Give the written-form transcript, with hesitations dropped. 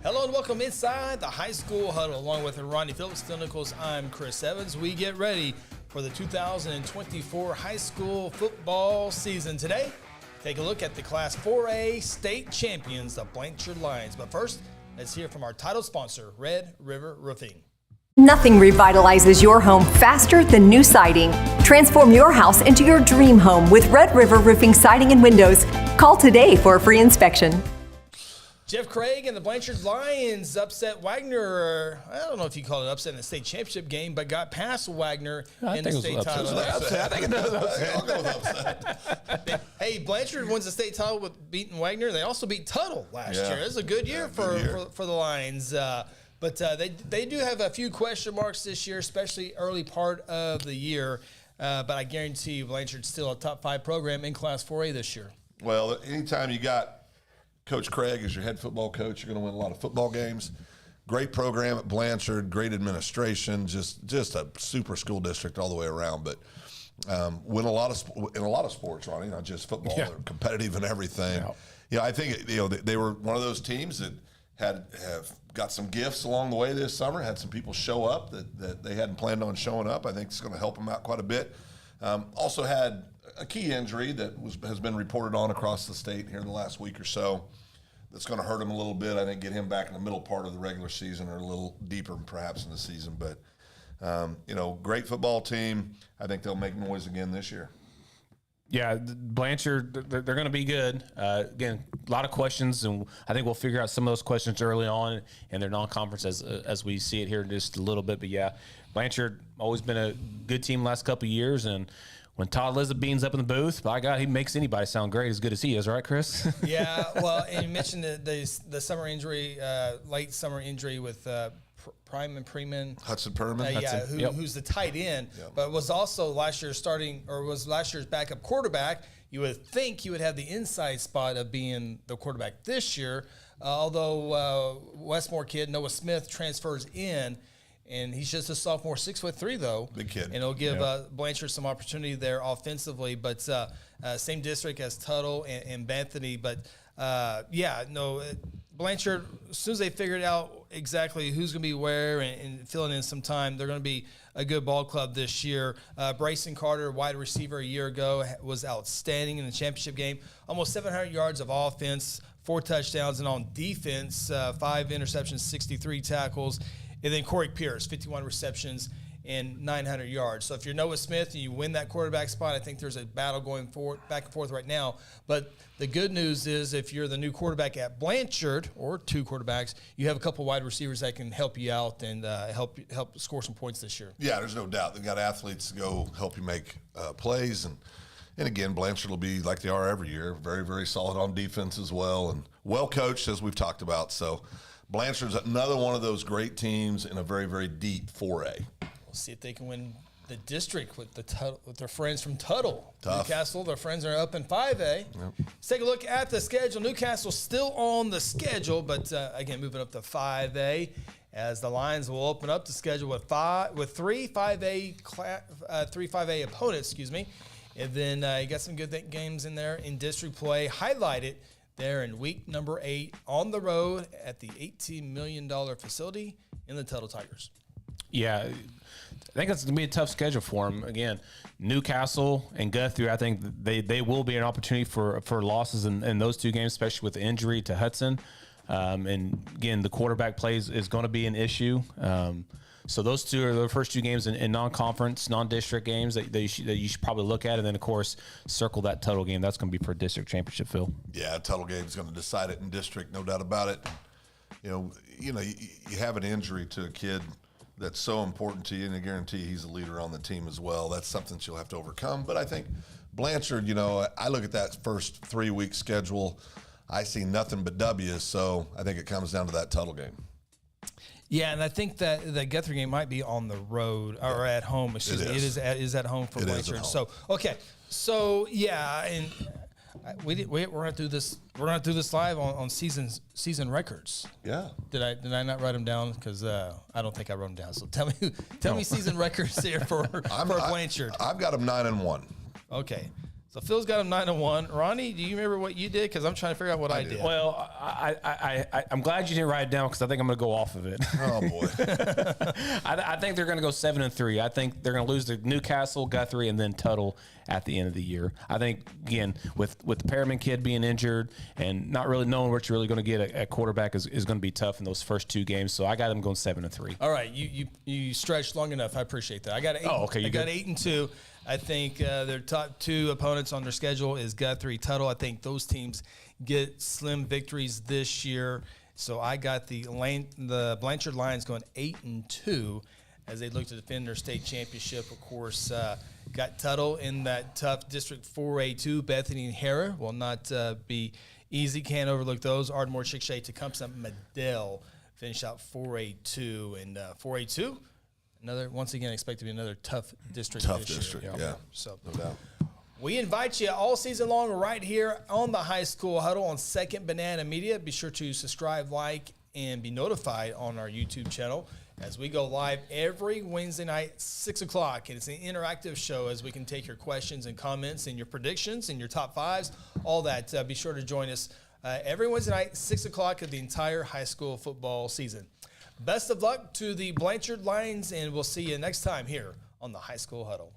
Hello and welcome inside the high school huddle. Along with Ronnie Phillips, Still Nichols, I'm Chris Evans. We get ready for the 2024 high school football season. Today, take a look at the Class 4A state champions, the Blanchard Lions. But first, let's hear from our title sponsor, Red River Roofing. Nothing revitalizes your home faster than new siding. Transform your house into your dream home with Red River Roofing Siding and Windows. Call today for a free inspection. Jeff Craig and the Blanchard Lions upset Wagner. I don't know if you call it upset in the state championship game, but got past Wagner in the state title. I think it was upset. I'll go with upset. Hey, Blanchard wins the state title with beating Wagner. They also beat Tuttle last year. It was a good year for the Lions. But they do have a few question marks this year, especially early part of the year. But I guarantee you Blanchard's still a top 5 program in Class 4A this year. Well, anytime you got Coach Craig as your head football coach, you're going to win a lot of football games. Great program at Blanchard, great administration, just a super school district all the way around. But win a lot of sports, Ronnie, not just football. Yeah. They're competitive in everything. Yeah. I think they were one of those teams that have got some gifts along the way this summer. Had some people show up that they hadn't planned on showing up. I think it's going to help them out quite a bit. Also had a key injury that has been reported on across the state here in the last week or so. That's going to hurt him a little bit. I think get him back in the middle part of the regular season or a little deeper perhaps in the season. But, great football team. I think they'll make noise again this year. Yeah, Blanchard, they're going to be good. Again, a lot of questions, and I think we'll figure out some of those questions early on in their non-conference as we see it here in just a little bit. But, yeah, Blanchard always been a good team last couple of years, and when Todd Elizabeth's up in the booth, by God, he makes anybody sound great as good as he is, right, Chris? Yeah, well, and you mentioned the summer injury, late summer injury with Preman. Hudson Perman. Who's the tight end, but was also last year's backup quarterback. You would think he would have the inside spot of being the quarterback this year, although Westmore kid Noah Smith transfers in. And he's just a sophomore, 6'3", though. Big kid. And it'll give Blanchard some opportunity there offensively. But same district as Tuttle and Bethany. But, Blanchard, as soon as they figured out exactly who's going to be where and filling in some time, they're going to be a good ball club this year. Brayson Carter, wide receiver a year ago, was outstanding in the championship game. Almost 700 yards of offense, 4 touchdowns, and on defense, 5 interceptions, 63 tackles. And then Corey Pierce, 51 receptions and 900 yards. So if you're Noah Smith and you win that quarterback spot, I think there's a battle going back and forth right now. But the good news is if you're the new quarterback at Blanchard, or 2 quarterbacks, you have a couple wide receivers that can help you out and help score some points this year. Yeah, there's no doubt. They've got athletes to go help you make plays. And again, Blanchard will be like they are every year, very, very solid on defense as well, and well coached, as we've talked about. So Blanchard's another one of those great teams in a very, very deep 4A. We'll see if they can win the district with their friends from Tuttle. Tough. Newcastle, their friends are up in 5A. Yep. Let's take a look at the schedule. Newcastle's still on the schedule, but again, moving up to 5A as the Lions will open up the schedule with three 5A opponents, And then you got some good games in there in district play. Highlighted there in week number 8 on the road at the $18 million facility in the Tuttle Tigers. Yeah, I think it's going to be a tough schedule for them. Again, Newcastle and Guthrie, I think they will be an opportunity for losses in those 2 games, especially with the injury to Hudson. And again, the quarterback play is going to be an issue. So those 2 are the first 2 games in non-conference, non-district games that you should probably look at. And then, of course, circle that Tuttle game. That's going to be for district championship, Phil. Yeah, Tuttle game is going to decide it in district, no doubt about it. You have an injury to a kid that's so important to you, and I guarantee he's a leader on the team as well. That's something she'll have to overcome. But I think Blanchard, I look at that first 3-week schedule, I see nothing but W's. So I think it comes down to that Tuttle game. Yeah, and I think that the Guthrie game might be on the road or at home. It is at home for Blanchard. So and we're gonna do this. We're gonna do this live on season records. Yeah. Did I not write them down? Because I don't think I wrote them down. So tell me season records here for Blanchard. I've got them 9-1. Okay. So Phil's got him 9-1. Ronnie, do you remember what you did? Because I'm trying to figure out what I did. Well, I'm glad you didn't write it down because I think I'm going to go off of it. Oh boy. I think they're going to go 7-3. I think they're going to lose to Newcastle, Guthrie, and then Tuttle at the end of the year. I think again with the Perriman kid being injured and not really knowing what you're really going to get at quarterback is going to be tough in those first 2 games. So I got them going 7-3. All right, you stretched long enough. I appreciate that. I got 8. Oh, okay. I got 8-2. I think their top 2 opponents on their schedule is Guthrie, Tuttle. I think those teams get slim victories this year. So I got the Blanchard Lions going 8-2 as they look to defend their state championship. Of course, got Tuttle in that tough District 4A2. Bethany and Hera will not be easy. Can't overlook those. Ardmore, Chickasha, Tecumseh, Medill finish out 4A2 and 4A2. Once again, expect to be another tough district. Tough this district, year. yeah. So No doubt. we invite you all season long right here on the High School Huddle on Second Banana Media. Be sure to subscribe, like, and be notified on our YouTube channel as we go live every Wednesday night, 6 o'clock. And it's an interactive show as we can take your questions and comments and your predictions and your top 5s, all that. Be sure to join us every Wednesday night, 6 o'clock of the entire high school football season. Best of luck to the Blanchard Lions, and we'll see you next time here on the High School Huddle.